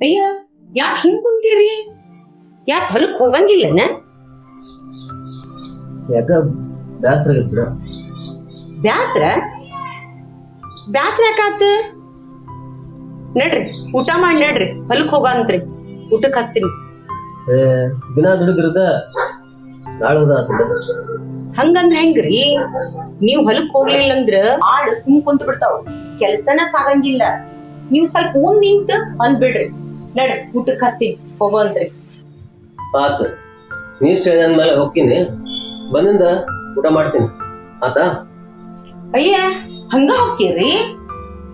ಅಯ್ಯ ಯಾಕೆ ಹಿಂಗ್ ಕುಂತೀರಿ? ಯಾಕೆ ಹೊಲಕ್ ಹೋಗಂಗಿಲ್ಲನ? ಯಾಕ ಬ್ಯಾಸರ ಆಗೈತ್ರ. ಬ್ಯಾಸ್ರ ಬ್ಯಾಸ್ರ ಯಾಕಾತ? ನಡ್ರಿ ಊಟ ಮಾಡಿ ನಡ್ರಿ, ಹೊಲಕ್ ಹೋಗಂತ್ರಿ. ಊಟಕ್ಕೆ ಹಚ್ತೀನಿ. ದಿನ ದುಡಿದಿರದ ನಾಳೆ ಹಂಗಂದ್ರ ಹೆಂಗ್ರಿ? ನೀವ್ ಹೊಲಕ್ ಹೋಗ್ಲಿಲ್ಲ ಅಂದ್ರ ಆಳ್ ಸುಮ್ ಕುಂತ ಬಿಡ್ತಾವ, ಕೆಲ್ಸನ ಸಾಗಂಗಿಲ್ಲ. ನೀವ್ ಸ್ವಲ್ಪ ಮುಂದ್ ನಿಂತ ಅಂದ್ಬಿಡ್ರಿ. ನಡ್ರಿ ಊಟಕ್ಕೆ ಹಚ್ತೀನಿ, ಹೋಗೋಂತ್ರಿ. ಆತ ನೀ ಇಷ್ಟ ಮೇಲೆ ಹೋಗ್ತೀನಿ, ಬಂದಿಂದ ಊಟ ಮಾಡ್ತೀನಿ ಆತಾ? ಅಯ್ಯ ಹಂಗ ಹೋಗ್ತೀರಿ?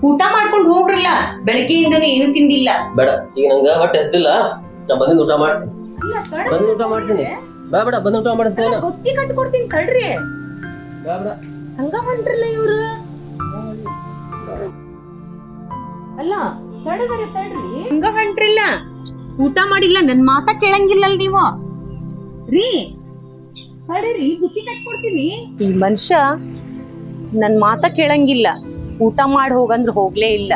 ಊಟ ಮಾಡ್ಕೊಂಡ್ ಹೋಗ್ರಲ್ಲ, ಬೆಳಗ್ಗೆಯಿಂದನೂ ಏನು ತಿಂದಿಲ್ಲ. ಬೇಡ, ಈಗ ನಂಗ ಹೊಟ್ಟೆ ಹಸ್ದಿಲ್ಲ, ನಾ ಬಂದಿಂದ ಊಟ ಮಾಡ್ತೀನಿ. ಬಂದ ಊಟ ಮಾಡ್ತೀನಿ. ಬೇಡ ಬಂದ ಊಟ ಮಾಡ್ತೀನಿ. ಗೊತ್ತಿ ಕಟ್ಕೊಡ್ತೀನಿ ಕಳ್ರಿ. ಬೇಡ ಹಂಗ ಹೊಂಟ್ರಲ್ಲ ಇವ್ರು. ಅಲ್ಲ ತಡಗರೆ ತಡ್ರಿ, ಹಂಗ ಹೊಂಟ್ರಿಲ್ಲ. ಊಟ ಮಾಡಿಲ್ಲ, ನನ್ ಮಾತ ಕೇಳಂಗಿಲ್ಲಲ್ ನೀವು ರೀ. ತಡೀರಿ, ಬುತ್ತಿ ಕಟ್ಕೊಡ್ತೀನಿ. ಈ ಮನುಷ್ಯ ನನ್ ಮಾತ ಕೇಳಂಗಿಲ್ಲ. ಊಟ ಮಾಡಿ ಹೋಗಂದ್ರ ಹೋಗ್ಲೇ ಇಲ್ಲ.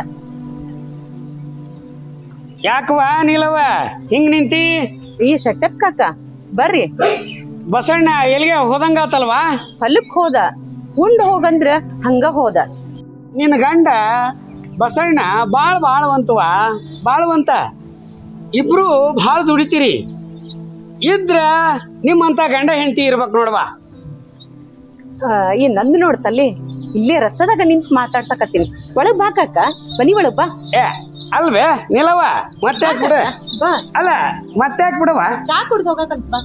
ಯಾಕವ ನೀಲವ ಹಿಂಗ್ ನಿಂತಿ? ಈ ಶೆಟ್ಟಪ್ ಕಾಕ ಬರ್ರಿ. ಬಸಣ್ಣ ಎಲ್ಲಿಗೆ ಹೋದಂಗಾತಲ್ವಾ? ಹೊಲಕ್ ಹೋದ, ಉಂಡ್ ಹೋಗಂದ್ರ ಹಂಗ ಹೋದ. ನಿನ್ನ ಗಂಡ ಬಸಣ್ಣ ಬಾಳ್ವಂತವ, ಬಾಳ್ವಂತ. ಇಬ್ರು ಭಾಳ ದುಡಿತೀರಿ. ಇದ್ರ ನಿಮ್ಮಂತ ಗಂಡ ಹೆಂಡತಿ ಇರ್ಬೇಕು ನೋಡವಾ. ಈ ನಂದು ನೋಡ್ತಲ್ಲಿ, ಇಲ್ಲೇ ರಸ್ತದಾಗ ನಿಂತ್ ಮಾತಾಡ್ಸಕತ್ತೀನಿ. ಒಳಗ್ ಬಾ ಕಾಕ, ಮನಿ ಒಳಗ್ ಬಾ. ಅಲ್ವೇ ನಿಲವ, ಮತ್ತೆ ಬಿಡ. ಬಾ, ಅಲ್ಲ ಮತ್ತೆ ಬಿಡವ. ಚಾ ಕುಡ್ದು ಹೋಗಕಂತ ಬಾ.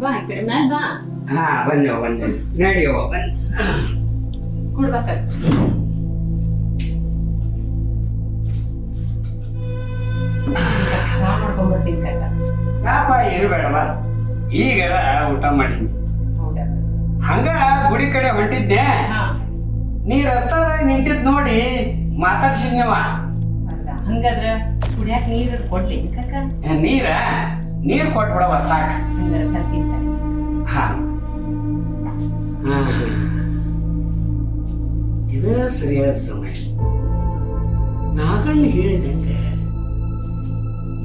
ಬಾ ಈ ಕಡೆ ಮ್ಯಾಲ್ ಬಾ. ಹಾ ಬಂದೇವ ನಡಿಯವ ಕೊಡ್ಬೇಕ. ಚಾ ಮಾಡ್ಕೊಂಡ್ಬರ್ತೀನಿ ಕಾಕ. ಪಾಪ ಇರಬೇಡವ, ಈಗರ ಊಟ ಮಾಡೀನಿ. ಹಂಗ ಗುಡಿ ಕಡೆ ಹೊಂಟಿದ್ದೆ, ನೀ ರಸ್ತಾದಾಗ ನಿಂತಿದ್ ನೋಡಿ ಮಾತಾಡ್ಸಿದ್ನವ. ಹಂಗಾದ್ರ ಕುಡಿಯಾಕ ನೀರ್ ಕೊಡ್ಲಿ ಕಾಕ? ನೀರ್ ಕೊಟ್ಬಿಡವ ಸಾಕ್. ಹಂಗಾರ ತರ್ತೀನಿ. ಹಾ ಇದ ಸರಿಯಾದ ಸಮಯ. ನಾಗಣ್ಣ ಹೇಳಿದಂಗ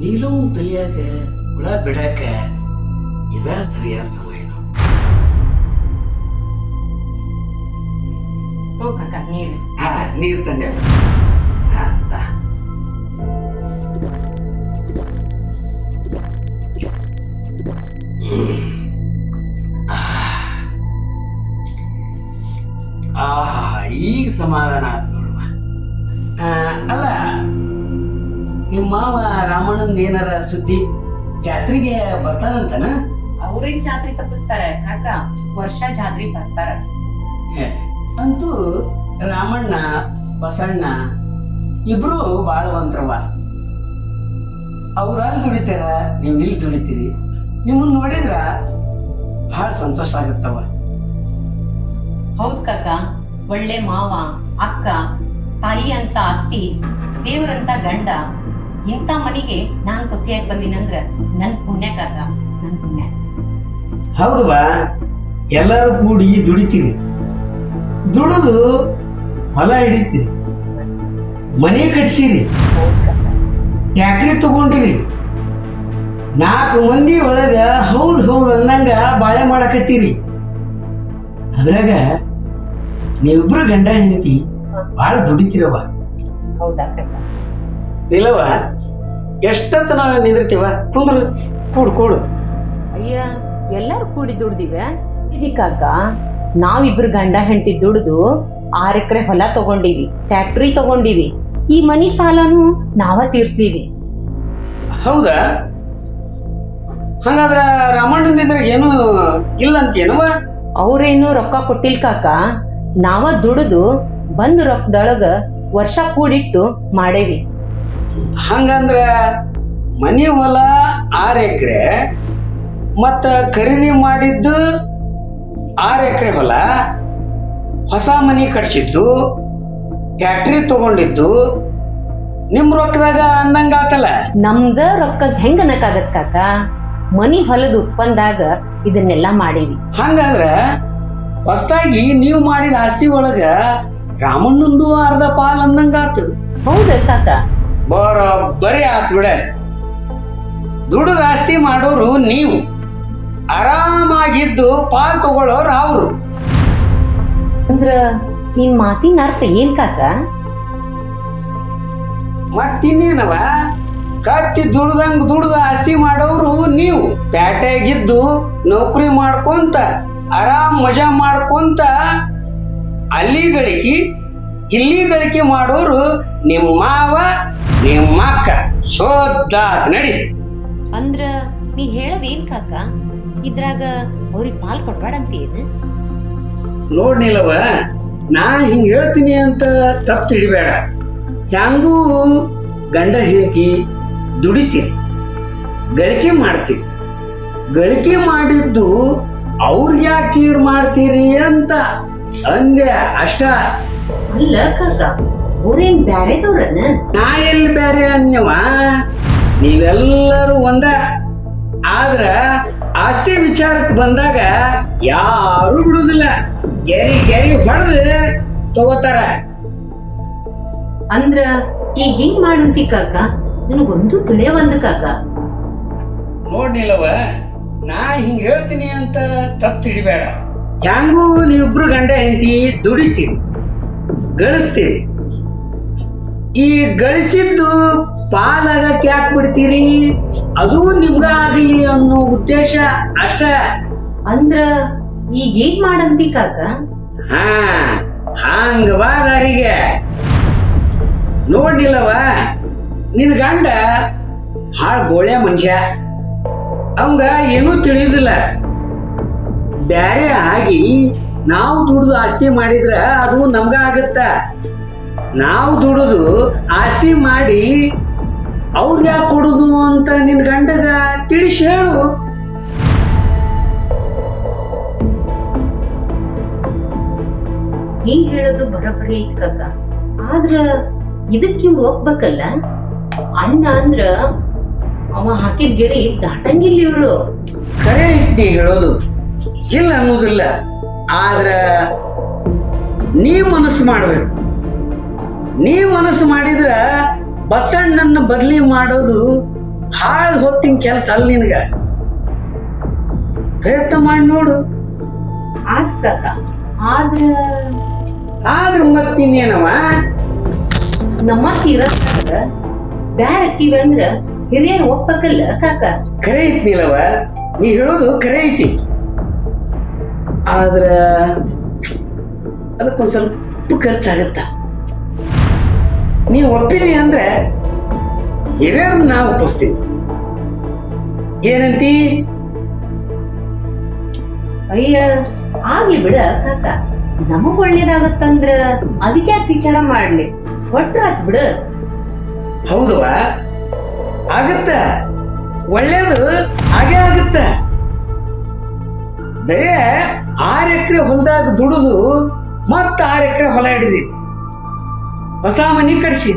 ನೀಲವ್ ತಲಿಯಾಗ ಹುಳ ಬಿಡಾಕ ಇದ ಸರಿಯಾದ ಸಮಯ. ಹೋಗ ನೀರು. ಹಾ ನೀರ್ ತಂದೆ. ಈಗ ಸಮಾಧಾನ ಆತ್ ನೋಡುವ. ಅಲ್ಲ ನಿಮ್ಮ ಮಾವ ರಾಮಣ್ಣಂದ ಏನಾರ ಸುದ್ದಿ? ಜಾತ್ರೆಗೆ ಬರ್ತಾನಂತನ? ಅವ್ರೇನ್ ಜಾತ್ರೆ ತಪ್ಪಿಸ್ತಾರ ಕಾಕ, ವರ್ಷ ಜಾತ್ರೆ ಬರ್ತಾರ. ಅಂತೂ ರಾಮಣ್ಣ ಬಸಣ್ಣ ಇಬ್ರು ಬಾಳವಂತ್ರವ. ಅವ್ರ ಅಲ್ಲಿ ದುಡಿತಾರ, ನೀವ್ ಇಲ್ಲಿ ದುಡಿತೀರಿ. ನಿಮ್ಮನ್ನ ನೋಡಿದ್ರ ಬಹಳ ಸಂತೋಷ ಆಗತ್ತವ. ಹೌದ್ ಕಾಕ, ಒಳ್ಳೆ ಮಾವ, ಅಕ್ಕ, ತಾಯಿ ಅಂತ ಅತ್ತಿ, ದೇವರಂತ ಗಂಡ, ಇಂಥ ಮನೆಗೆ ನಾನ್ ಸೊಸೆಯಾಗಿ ಬಂದಿನಂದ್ರ ನನ್ ಪುಣ್ಯ ಕಾಕ, ನನ್ ಪುಣ್ಯ. ಹೌದವಾ, ಎಲ್ಲರೂ ಕೂಡಿ ದುಡಿತೀರಿ, ದುಡಿದು ಹೊಲ ಹಿಡಿತೀರಿ, ಮನೆ ಕಟ್ಸಿರಿ, ಟ್ಯಾಕ್ಟ್ರಿ ತಗೊಂಡಿರಿ, 4 ಮಂದಿ ಒಳಗ ಹೌದು ಅನ್ನಂಗ ಬಾಳೆ ಮಾಡಕತ್ತೀರಿ. ಅದ್ರಾಗ ನೀವಿಬ್ರು ಗಂಡ ಹೆಂಡತಿ ಬಾಳ ದುಡಿತೀರವ. ಹೌದಾ ಕಾಕ? ಇಲ್ಲವ, ಎಷ್ಟಂತ ನಾವು ನಿಂದಿರ್ತೀವ. ಕುಂದ್ರು, ಕೂಡು. ಅಯ್ಯ, ಎಲ್ಲಾರು ಕೂಡಿ ದುಡ್ದಿವೆ ಕಾಕ. ನಾವಿಬ್ರು ಗಂಡ ಹೆಂಡತಿ ದುಡ್ದು 6 ಎಕರೆ ಹೊಲ ತಗೊಂಡಿವಿ, ಟ್ಯಾಕ್ಟ್ರಿ ತಗೊಂಡಿವಿ. ಈ ಮನಿ ಸಾಲನು ನಾವ ತೀರ್ಸೀವಿ. ಹೌದಾ? ಹಂಗಾದ್ರ ರಾಮಣ್ಣನಿದ್ರ ಏನು ಇಲ್ಲ ಅಂತೇನವ? ಅವ್ರೇನು ರೊಕ್ಕ ಕೊಟ್ಟಿಲ್ ಕಾಕ, ನಾವ ದುಡಿದು ಬಂದು ರೊಕ್ಕದೊಳಗ ವರ್ಷ ಕೂಡಿಟ್ಟು ಮಾಡೇವಿ. ಹಂಗಂದ್ರ ಮನಿ ಹೊಲ 6 ಎಕರೆ, ಮತ್ತ ಖರೀದಿ ಮಾಡಿದ್ದು 6 ಎಕರೆ ಹೊಲ, ಹೊಸ ಮನಿ ಕಟ್ಸಿದ್ದು, ಟ್ಯಾಕ್ಟ್ರಿ ತಗೊಂಡಿದ್ದು ನಿಮ್ ರೊಕ್ಕದಾಗ ಅಂದಂಗಾತಲ್ಲ. ನಮ್ದ ರೊಕ್ಕದ ಹೆಂಗ ಅನ್ನಕ್ಕಾಗತ್ ಕಾಕ? ಮನಿ ಹೊಲದ ಉತ್ಪನ್ನದಾಗ ಇದನ್ನೆಲ್ಲಾ ಮಾಡೇವಿ. ಹಂಗಂದ್ರ ಹೊಸದಾಗಿ ನೀವು ಮಾಡಿದ ಆಸ್ತಿ ಒಳಗ ರಾಮಣ್ಣಂದು ಅರ್ಧ ಪಾಲ್ ಅಂದಂಗಾತು. ಹೌದ ಕಾಕ? ಬರೋಬ್ಬರಿ ಆತ್ ಬಿಡ. ದುಡಿದು ಆಸ್ತಿ ಮಾಡೋರು ನೀವು, ಆರಾಮಾಗಿದ್ದು ಪಾಲ್ ತಗೊಳ್ಳೋರು ಅವ್ರು. ಅಂದ್ರ ನಿನ್ ಮಾತಿನ ಅರ್ಥ ಏನ್ ಕಾಕ? ಮತ್ತಿನ್ನೇನವ, ಕತ್ತಿ ದುಡ್ದು ಆಸ್ತಿ ಮಾಡೋರು ನೀವು. ಪ್ಯಾಟೆಗಿದ್ದು ನೌಕರಿ ಮಾಡ್ಕೊಂತ ಆರಾಮ್ ಮಜಾ ಮಾಡ್ಕೊಂತ ಅಲ್ಲಿ ಗಳಿಕೆ ಇಲ್ಲಿ ಗಳಿಕೆ ಮಾಡೋರು ನಿಮ್ಮ ಮಾವ ನಿಮ್ಮ ಅಕ್ಕ. ಸೋದ್ದಾತ್ ನಡಿ. ಅಂದ್ರ ನೀ ಹೇಳೋದೇನ್ ಕಾಕ? ಇದ್ರಾಗ ಅವ್ರಿಗೆ ಪಾಲ್ ಕೊಡ್ಬೇಡಂತೇನು? ನೋಡ್ನಿಲ್ಲವ, ನಾ ಹಿಂಗ್ ಹೇಳ್ತೀನಿ ಅಂತ ತಪ್ಪು ತಿಳಿಬೇಡ. ಹ್ಯಾಂಗೂ ಗಂಡ ಹೆಂಡತಿ ದುಡಿತೀರಿ, ಗಳಿಕೆ ಮಾಡ್ತೀರಿ. ಗಳಿಕೆ ಮಾಡಿದ್ದು ಅವ್ರಿಗೆ ಯಾಕೆ ಕೀಡು ಮಾಡ್ತೀರಿ ಅಂತ ಅಂದೆ ಅಷ್ಟ. ಅಲ್ಲ ಕಾಕ, ಅವ್ರೇನ್ ಬ್ಯಾರೆದವ್ರನ? ನಾ ಎಲ್ಲಿ ಬೇರೆ ಅನ್ಯವ, ನೀವೆಲ್ಲರೂ ಒಂದ. ಆದ್ರ ಆಸ್ತಿ ವಿಚಾರಕ್ಕೆ ಬಂದಾಗ ಯಾರು ಬಿಡುದಿಲ್ಲ, ಗೆರಿ ಹೊಡೆದು ತಗೋತಾರ. ಅಂದ್ರ ಈಗ ಹಿಂಗ್ ಮಾಡಂತಿ ಕಾಕ? ನನಗೊಂದು ತಿಳಿಯವಲ್ದು ಕಾಕ. ನೋಡ್ನಿಲ್ಲವ, ನಾ ಹಿಂಗ್ ಹೇಳ್ತೀನಿ ಅಂತ ತಪ್ಪು ತಿಳಿಬೇಡ. ಹ್ಯಾಂಗೂ ನೀವಿಬ್ರು ಗಂಡ ಹೆಂಡತಿ ದುಡಿತೀರಿ, ಗಳಿಸ್ತೀರಿ. ಈ ಗಳಿಸಿದ್ದು ಪಾಲಾಗಕ್ಕೆ ಯಾಕೆ ಬಿಡ್ತೀರಿ? ಅದು ನಿಮ್ಗ ಆಗಲಿ ಅನ್ನೋ ಉದ್ದೇಶ ಅಷ್ಟ. ಅಂದ್ರ ಈಗ ಏನ್ ಮಾಡಂತಿ ಕಾಕ? ಹಂಗವಾದಾರಿಗೆ ನೋಡ್ಲಿಲ್ಲವ, ನಿನ್ ಗಂಡ ಭಾಳ ಗೋಳ್ಯ ಮನುಷ್ಯ. ಅವಂಗ ಏನೂ ತಿಳಿಯುದಿಲ್ಲ. ಬ್ಯಾರೆ ಆಗಿ ನಾವು ದುಡ್ದು ಆಸ್ತಿ ಮಾಡಿದ್ರ ಅದು ನಮ್ಗ ಆಗತ್ತ. ನಾವು ದುಡಿದು ಆಸ್ತಿ ಮಾಡಿ ಅವ್ರಿಗೆ ಯಾಕೆ ಕೊಡುದು ಅಂತ ನಿನ್ ಗಂಡಗ ತಿಳಿಸಿ ಹೇಳು. ಏನ್ ಹೇಳೋದು ಬರೋಬ್ಬರಿ ಐತ್ ಕಾಕ. ಆದ್ರ ಇದಕ್ಕೆ ಇವ್ರು ಒಪ್ಬೇಕಲ್ಲ. ಅಣ್ಣ ಅಂದ್ರ ಅವ ಹಾಕಿದ ಗೆರೆ ದಾಟಂಗಿಲ್ಲ ಇವ್ರು. ಖರೆ ಐತಿ ಹೇಳೋದು, ಇಲ್ಲ ಅನ್ನೋದಿಲ್ಲ. ಆದ್ರ ನೀ ಮನಸ್ಸು ಮಾಡ್ಬೇಕು. ನೀ ಮನಸ್ಸು ಮಾಡಿದ್ರ ಬಸಣ್ಣನ ಬದ್ಲಿ ಮಾಡೋದು ಹಾಳು ಹೊತ್ತಿನ ಕೆಲಸ ಅಲ್ಲ ನಿನಗ. ಪ್ರಯತ್ನ ಮಾಡಿ ನೋಡು. ಆತ್ ಕಾಕ. ಆದ್ರ ಮತ್ತಿನ್ನೇನವ, ನಮ್ಮ ತೀರಕ್ಕ ಬ್ಯಾರ ಅಕ್ಕಿವಿ ಅಂದ್ರ ಹಿರಿಯರು ಒಪ್ಪಬೇಕಲ್ಲ ಕಾಕ. ಖರೆ ಐತಿನಿಲ್ಲವ, ನೀ ಹೇಳೋದು ಖರೆ ಐತಿ. ಆದ್ರ ಅದಕ್ಕೊಂದ್ ಸ್ವಲ್ಪ ಖರ್ಚಾಗತ್ತ. ನೀ ಒಪ್ಪಿದಿ ಅಂದ್ರೆ ಹಿರಿಯರನ್ನ ನಾ ಒಪ್ಪಿಸ್ತೀನಿ. ಏನಂತಿ? ಅಯ್ಯ ಆಗ್ಲಿ ಬಿಡ ಕಾಕ, ನಮಗ್ ಒಳ್ಳೇದಾಗತ್ತಂದ್ರ ಅದಕ್ಕೆ ಯಾಕೆ ವಿಚಾರ ಮಾಡ್ಲಿ, ಒಟ್ರಾತ್ ಬಿಡ. ಹೌದವ, ಆಗತ್ತ. ಒಳ್ಳೇದು ಹಾಗೆ ಆಗತ್ತ. ಬರೇ 6 ಎಕರೆ ಹೊಲದಾಗ ದುಡಿದು ಮತ್ತ 6 ಎಕರೆ ಹೊಲ ಹಿಡಿದಿ, ಹೊಸ ಮನಿ ಕಟ್ಸಿ,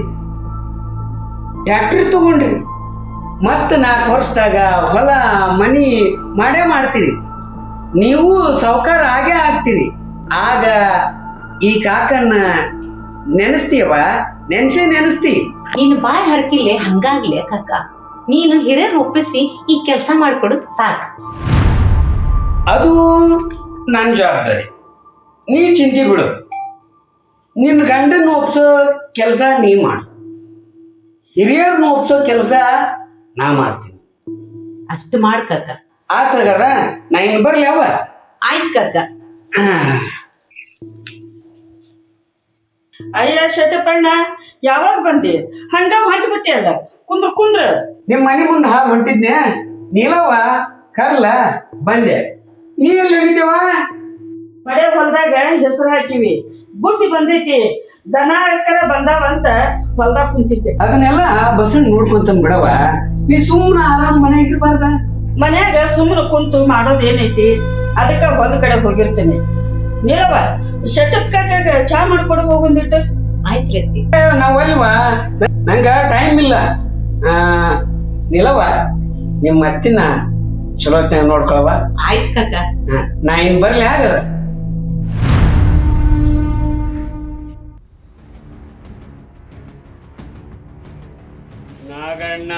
ಟ್ಯಾಕ್ಟ್ರಿ ತಗೊಂಡ್ರಿ, ಮತ್ತ 4 ವರ್ಷದಾಗ ಹೊಲ ಮನಿ ಮಾಡೇ ಮಾಡ್ತೀರಿ. ನೀವು ಸಾವ್ಕಾರ ಆಗೇ ಆಗ್ತೀರಿ. ಆಗ ಈ ಕಾಕನ್ನ ನೆನೆಸ್ತೀಯವ, ನೆನೆಸ್ತಿ. ನೀನು ಬಾಯ್ ಹರ್ಕಿಲ್ಲೆ ಹಂಗಾಗ್ಲೆ ಕಾಕ. ನೀನು ಹಿರಿಯರ್ ಒಪ್ಪಿಸಿ ಈ ಕೆಲ್ಸ ಮಾಡ್ಕೊಡು ಸಾಕ್. ಅದು ನನ್ನ ಜವಾಬ್ದಾರಿ, ನೀ ಚಿಂತೆ ಬಿಡು. ನಿನ್ನ ಗಂಡನ ಒಪ್ಸೋ ಕೆಲಸ ನೀ ಮಾಡು, ಹಿರಿಯರನ್ನ ಒಪ್ಸೋ ಕೆಲಸ ನಾ ಮಾಡ್ತೀನಿ. ಅಷ್ಟು ಮಾಡ್ ಕಾಕ. ಆತಗರ ನಾ ಇನ್ನು ಬರ್ಲಿ ಅವ. ಆಯ್ತು ಕಾಕ. ಅಯ್ಯ ಶಟಪಣ್ಣ, ಯಾವಾಗ ಬಂದಿ? ಹಂಗ ಹೊಂಟ್ಬಿಟ್ಟೆ ಅಲ್ಲ. ಕುಂದ್ರ ನಿಮ್ಮ ಮನೆ ಮುಂದೆ ಹೊಂಟಿದ್ನೆ. ನೀಲವ ಕರ್ಲ ಬಂದೆ. ನೀ ಎಲ್ಲಿ ಹೋಗಿದ್ದೇವ? ಮಳೆ ಹೊಲ್ದಾಗ ಹೆಸರು ಹಾಕಿವಿ, ಬುಟ್ಟಿ ಬಂದೈತಿ, ದನ ಕರ ಬಂದಾವಂತ ಹೊಲ್ದಾಗ ಕುಂತಿದ್ದೆ. ಅದನ್ನೆಲ್ಲ ಬಸಣ್ಣ ನೋಡ್ಕೊಂತ ಬಿಡವ. ನೀ ಸುಮ್ಮನೆ ಆರಾಮ್ ಮನೆಯಾಗ ಇರ್ಬಾರ್ದ? ಮನ್ಯಾಗ ಸುಮ್ಮನೆ ಕುಂತು ಮಾಡೋದು ಏನೈತಿ, ಅದಕ್ಕ ಹೊಲ ಕಡೆ ಹೋಗಿರ್ತೇನೆ. ನೀಲವ, ಶಟಪ್ ಕಾಕಾಗ ಚಾ ಮಾಡ್ಕೊಡು ಹೋಗೊಂದಿಟ್ಟು. ಆಯ್ತು ರೀತಿ. ನಾವಲ್ವಾ, ನಂಗ ಟೈಮ್ ಇಲ್ಲ. ನೀಲವ, ನಿಮ್ಮ ಅತ್ತಿನ ಚಲೋತ್ನಾಗ ನೋಡ್ಕೊಳವ. ಆಯ್ತು ಕಾಕ. ನಾ ಇನ್ ಬರ್ಲಿ ಹಾಗಾರ. ನಾಗಣ್ಣ